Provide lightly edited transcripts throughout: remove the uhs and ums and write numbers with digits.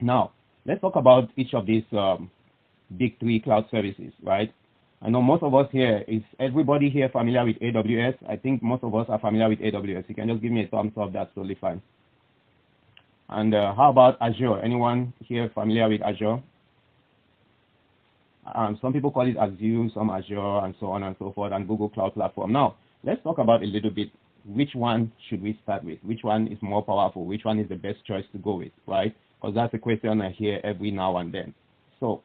Now, let's talk about each of these big three cloud services, right? I know most of us here, is everybody here familiar with AWS? I think most of us are familiar with AWS. You can just give me a thumbs up, that's totally fine. And how about Azure? Anyone here familiar with Azure? Some people call it Azure, some Azure, and so on and so forth, and Google Cloud Platform. Now, let's talk about a little bit, which one should we start with? Which one is more powerful? Which one is the best choice to go with, right? Because that's a question I hear every now and then. So,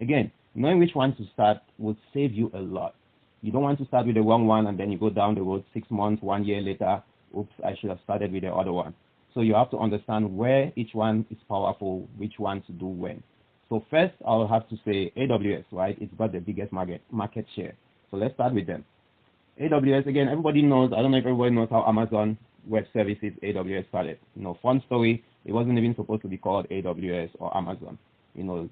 again, knowing which one to start will save you a lot. You don't want to start with the wrong one and then you go down the road 6 months, 1 year later, oops, I should have started with the other one. So you have to understand where each one is powerful, which one to do when. So first, I'll have to say AWS, right? It's got the biggest market share. So let's start with them. AWS, again, everybody knows, I don't know if everybody knows how Amazon Web Services AWS started. Fun story, it wasn't even supposed to be called AWS or Amazon.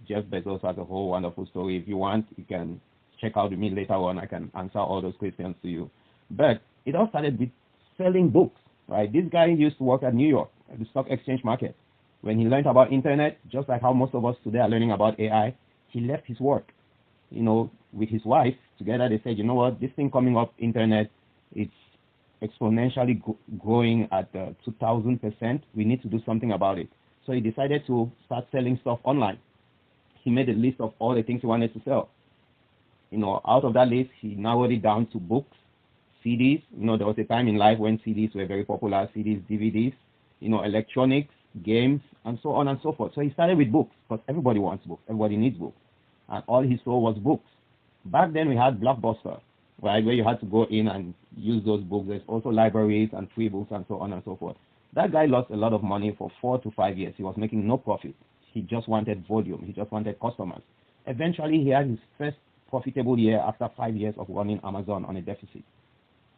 Jeff Bezos has a whole wonderful story. If you want, you can check out with me later on. I can answer all those questions to you. But it all started with selling books, right? This guy used to work at New York, at the stock exchange market. When he learned about internet, just like how most of us today are learning about AI, he left his work. With his wife, together they said, you know what, this thing coming up, internet, it's exponentially growing at 2,000%. We need to do something about it. So he decided to start selling stuff online. He made a list of all the things he wanted to sell. Out of that list, he narrowed it down to books, CDs. There was a time in life when CDs were very popular, CDs, DVDs, electronics, games, and so on and so forth. So he started with books because everybody wants books. Everybody needs books. And all he saw was books. Back then, we had Blockbuster, right, where you had to go in and use those books. There's also libraries and free books and so on and so forth. That guy lost a lot of money for 4 to 5 years. He was making no profit. He just wanted volume. He just wanted customers. Eventually, he had his first profitable year after 5 years of running Amazon on a deficit.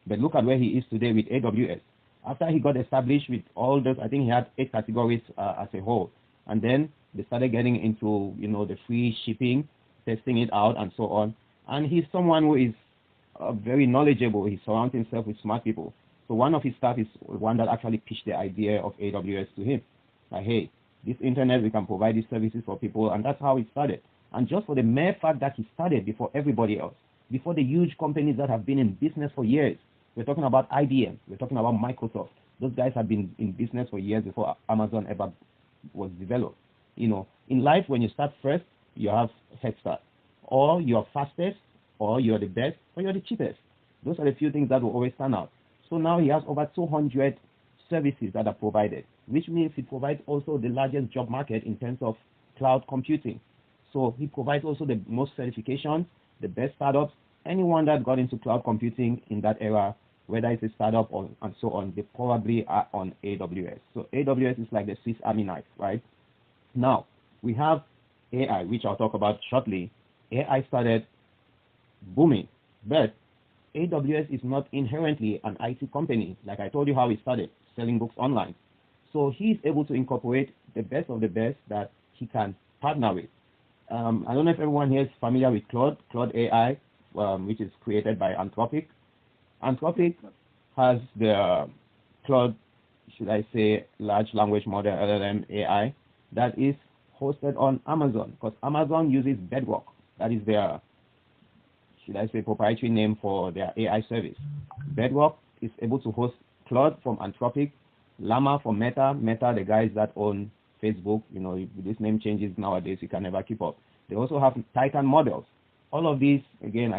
But look at where he is today with AWS. After he got established with all those, I think he had 8 categories as a whole. And then they started getting into, the free shipping, testing it out, and so on. And he's someone who is very knowledgeable. He surrounds himself with smart people. So one of his staff is one that actually pitched the idea of AWS to him. Like, hey, this internet, we can provide these services for people. And that's how it started. And just for the mere fact that he started before everybody else, before the huge companies that have been in business for years. We're talking about IBM. We're talking about Microsoft. Those guys have been in business for years before Amazon ever was developed. In life, when you start first, you have head start. Or you're fastest, or you're the best, or you're the cheapest. Those are the few things that will always stand out. So now he has over 200 services that are provided, which means he provides also the largest job market in terms of cloud computing. So he provides also the most certifications, the best startups. Anyone that got into cloud computing in that era, whether it's a startup or and so on, they probably are on AWS. So AWS is like the Swiss Army knife, right? Now, we have AI, which I'll talk about shortly. AI started booming, but AWS is not inherently an IT company. Like I told you how he started, selling books online. So he's able to incorporate the best of the best that he can partner with. I don't know if everyone here is familiar with Claude AI, which is created by Anthropic. Anthropic has the Claude, should I say, large language model, LLM AI, that is hosted on Amazon, because Amazon uses Bedrock. That is their, should I say, proprietary name for their AI service. Bedrock is able to host Claude from Anthropic, Llama from Meta, the guys that own Facebook. If this name changes nowadays, you can never keep up. They also have Titan models. All of these, again,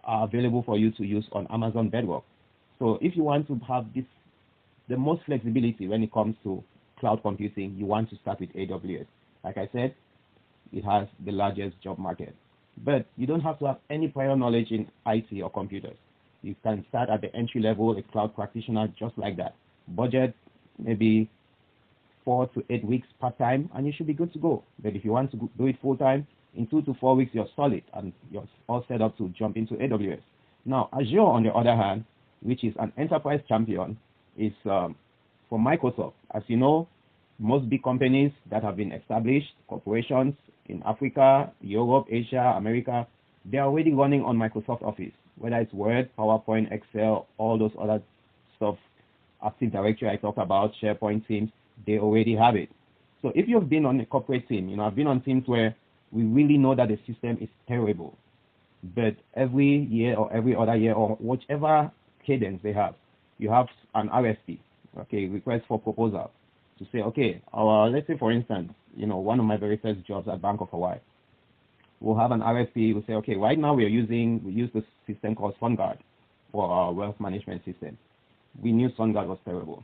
are available for you to use on Amazon Bedrock. So if you want to have the most flexibility when it comes to cloud computing, you want to start with AWS. Like I said, it has the largest job market. But you don't have to have any prior knowledge in IT or computers. You can start at the entry level, a cloud practitioner, just like that. Budget, maybe 4 to 8 weeks part-time, and you should be good to go. But if you want to do it full-time, in 2 to 4 weeks, you're solid, and you're all set up to jump into AWS. Now, Azure, on the other hand, which is an enterprise champion, is for Microsoft. As you know, most big companies that have been established, corporations in Africa, Europe, Asia, America, they're already running on Microsoft Office, whether it's Word, PowerPoint, Excel, all those other stuff, Active Directory I talked about, SharePoint, Teams, they already have it. So if you've been on a corporate team, I've been on teams where we really know that the system is terrible, but every year or every other year or whichever cadence they have, you have an RFP, okay, request for proposal, to say, okay, let's say for instance, one of my very first jobs at Bank of Hawaii, we'll have an RFP. We'll say, okay, right now we use this system called SunGuard for our wealth management system. We knew SunGuard was terrible.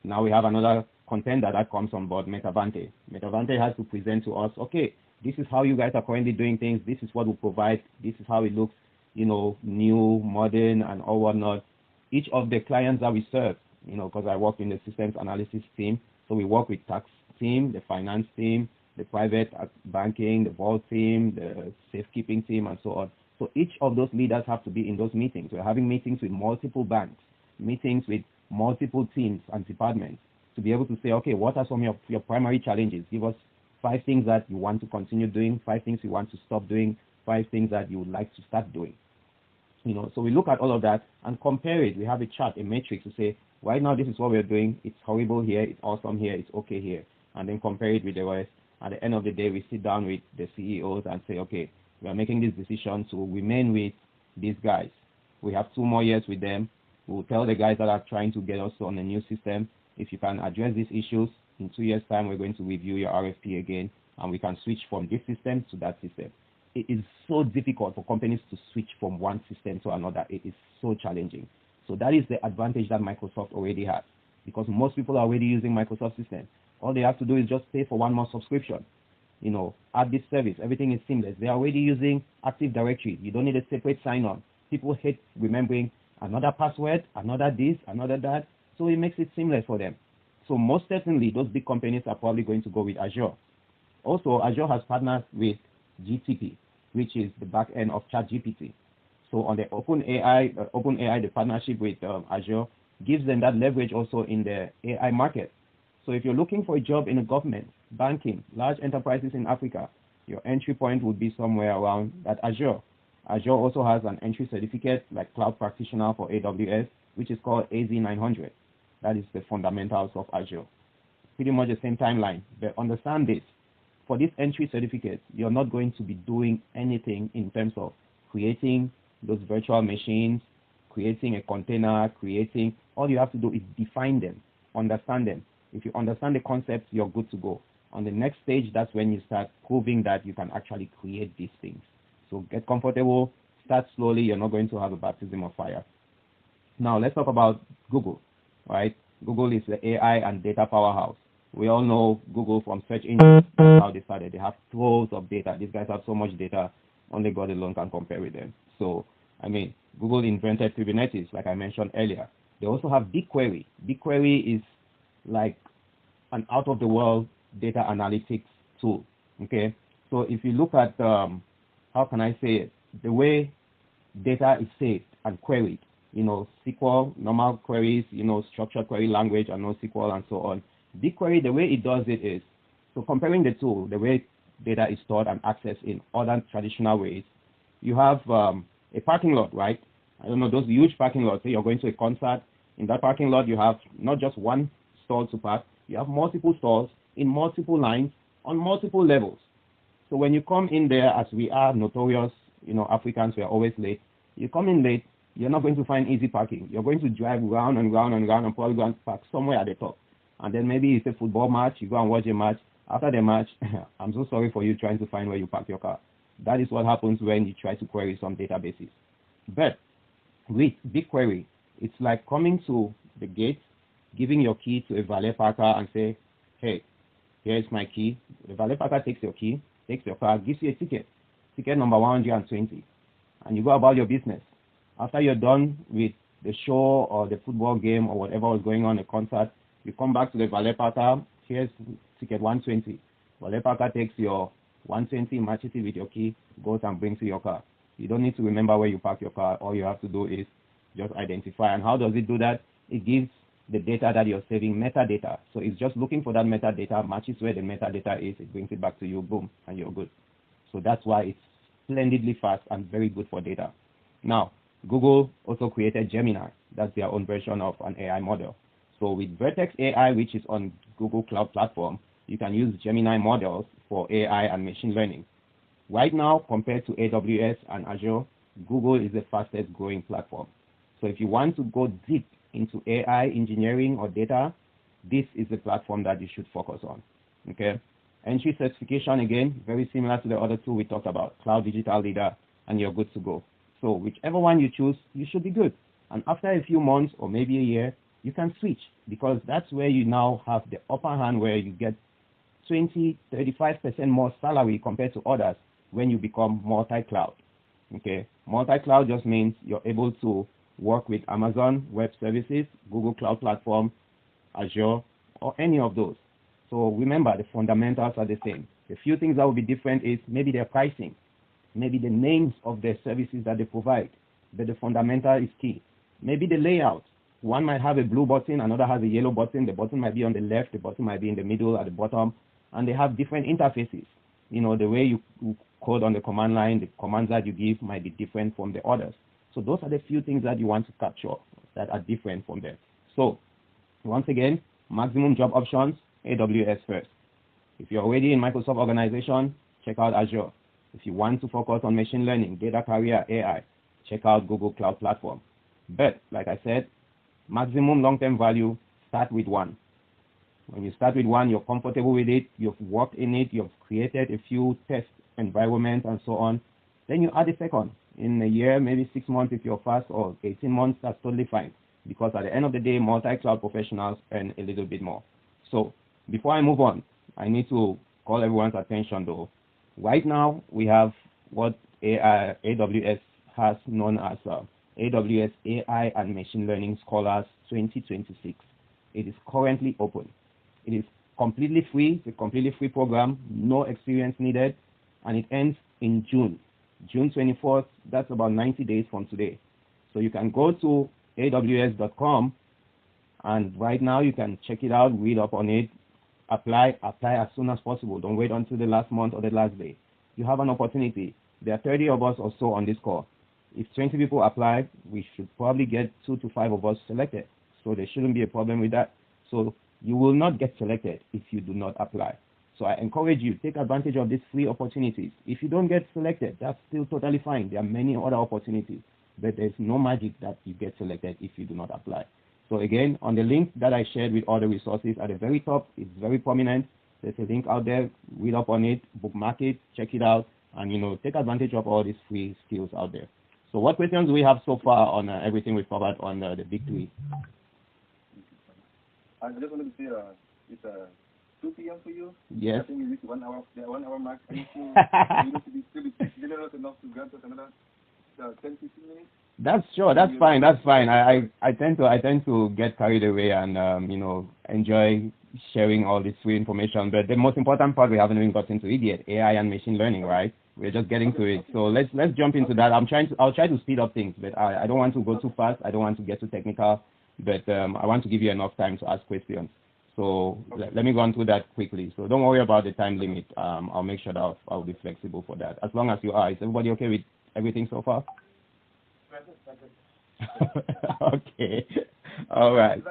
Now we have another contender that comes on board, Metavante. Metavante has to present to us, okay, this is how you guys are currently doing things. This is what we provide. This is how it looks, new, modern, and all whatnot. Each of the clients that we serve, because I work in the systems analysis team, so we work with tax team, the finance team, the private banking, the vault team, the safekeeping team, and so on. So each of those leaders have to be in those meetings. We're having meetings with multiple banks, meetings with multiple teams and departments to be able to say, okay, what are some of your primary challenges? Give us 5 things that you want to continue doing, 5 things you want to stop doing, 5 things that you would like to start doing. So we look at all of that and compare it. We have a chart, a matrix to say, right now this is what we're doing. It's horrible here, it's awesome here, it's okay here. And then compare it with the rest. At the end of the day, we sit down with the CEOs and say, okay, we are making this decision to remain with these guys. We have 2 more years with them. We'll tell the guys that are trying to get us on a new system, if you can address these issues, in 2 years' time, we're going to review your RFP again, and we can switch from this system to that system. It is so difficult for companies to switch from one system to another. It is so challenging. So that is the advantage that Microsoft already has, because most people are already using Microsoft system. All they have to do is just pay for 1 more subscription. Add this service. Everything is seamless. They're already using Active Directory. You don't need a separate sign-on. People hate remembering another password, another this, another that. So it makes it seamless for them. So most certainly, those big companies are probably going to go with Azure. Also, Azure has partnered with GCP, which is the back end of ChatGPT. So on the OpenAI, the partnership with Azure gives them that leverage also in the AI market. So if you're looking for a job in the government, banking, large enterprises in Africa, your entry point would be somewhere around that Azure. Azure also has an entry certificate like Cloud Practitioner for AWS, which is called AZ900. That is the fundamentals of Azure. Pretty much the same timeline, but understand this. For this entry certificate, you're not going to be doing anything in terms of creating those virtual machines, creating a container, all you have to do is define them, understand them. If you understand the concepts, you're good to go. On the next stage, that's when you start proving that you can actually create these things. So get comfortable, start slowly, you're not going to have a baptism of fire. Now, let's talk about Google, right? Google is the AI and data powerhouse. We all know Google from search engines. That's how they started. They have troves of data. These guys have so much data, only God alone can compare with them. So, Google invented Kubernetes, like I mentioned earlier. They also have BigQuery. BigQuery is like an out-of-the-world data analytics tool, okay? So if you look at, how can I say it, the way data is saved and queried, SQL, normal queries, structured query language and NoSQL and so on. BigQuery, the way it does it is, so comparing the two, the way data is stored and accessed in other traditional ways, you have a parking lot, right? I don't know, those huge parking lots, say you're going to a concert. In that parking lot, you have not just one stall to park, you have multiple stalls in multiple lines on multiple levels. So when you come in there, as we are notorious, Africans, we are always late. You come in late, you're not going to find easy parking. You're going to drive round and round and round and probably go and park somewhere at the top. And then maybe it's a football match, you go and watch a match. After the match, I'm so sorry for you trying to find where you park your car. That is what happens when you try to query some databases. But with BigQuery, it's like coming to the gate, giving your key to a valet parker and say, hey, here's my key. The valet parker takes your key, takes your car, gives you a ticket number 120, and you go about your business. After you're done with the show or the football game or whatever was going on, a concert, you come back to the valet parker, here's ticket 120. Valet parker takes your 120, matches it with your key, goes and brings you your car. You don't need to remember where you park your car. All you have to do is just identify. And how does it do that? It gives the data that you're saving metadata. So it's just looking for that metadata, matches where the metadata is, it brings it back to you, boom, and you're good. So that's why it's splendidly fast and very good for data. Now, Google also created Gemini. That's their own version of an AI model. So with Vertex AI, which is on Google Cloud Platform, you can use Gemini models for AI and machine learning. Right now, compared to AWS and Azure, Google is the fastest growing platform. So if you want to go deep into AI engineering or data, this is the platform that you should focus on. Okay. Entry certification, again, very similar to the other two we talked about, Cloud Digital Leader, and you're good to go. So whichever one you choose, you should be good. And after a few months or maybe a year, you can switch, because that's where you now have the upper hand, where you get 20, 35% more salary compared to others when you become multi-cloud. Okay. Multi-cloud just means you're able to work with Amazon Web Services, Google Cloud Platform, Azure, or any of those. So remember, the fundamentals are the same. The few things that will be different is maybe their pricing, maybe the names of the services that they provide, but the fundamental is key. Maybe the layout. One might have a blue button, another has a yellow button. The button might be on the left, the button might be in the middle, at the bottom, and they have different interfaces. You know, the way you code on the command line, the commands that you give might be different from the others. So those are the few things that you want to capture that are different from them. So once again, maximum job options, AWS first. If you're already in Microsoft organization, check out Azure. If you want to focus on machine learning, data carrier, AI, check out Google Cloud Platform. But like I said, maximum long-term value, start with one. When you start with one, you're comfortable with it, you've worked in it, you've created a few test environments and so on. Then you add a second. In a year, maybe 6 months if you're fast, or 18 months, that's totally fine. Because at the end of the day, multi-cloud professionals earn a little bit more. So before I move on, I need to call everyone's attention though. Right now, we have what AWS has known as AWS AI and Machine Learning Scholars 2026. It is currently open. It is completely free. It's a completely free program, no experience needed, and it ends in June 24th. That's about 90 days from today. So you can go to aws.com, and right now you can check it out, read up on it, apply as soon as possible. Don't wait until the last month or the last day. You have an opportunity. There are 30 of us or so on this call. If 20 people apply, we should probably get 2 to 5 of us selected. So there shouldn't be a problem with that. So you will not get selected if you do not apply. So I encourage you, take advantage of these free opportunities. If you don't get selected, that's still totally fine. There are many other opportunities, but there's no magic that you get selected if you do not apply. So again, on the link that I shared with all the resources at the very top, it's very prominent. There's a link out there. Read up on it, bookmark it, check it out, and take advantage of all these free skills out there. So what questions do we have so far on everything we've covered on the big three? I just wanted to say it's 2 p.m. for you. Yes. I think you reach 1 hour. The 1 hour mark. You need to be generous enough to grant us another 10-15 minutes. That's sure. That's fine. That's fine. I tend to get carried away and enjoy sharing all this free information. But the most important part we haven't even gotten to it yet: AI and machine learning. Right? We're just getting to it. So let's jump into that. I'll try to speed up things, but I don't want to go too fast. I don't want to get too technical. But I want to give you enough time to ask questions. So let me go through that quickly. So don't worry about the time limit. I'll make sure that I'll be flexible for that. As long as you are. Is everybody okay with everything so far? Okay. All right.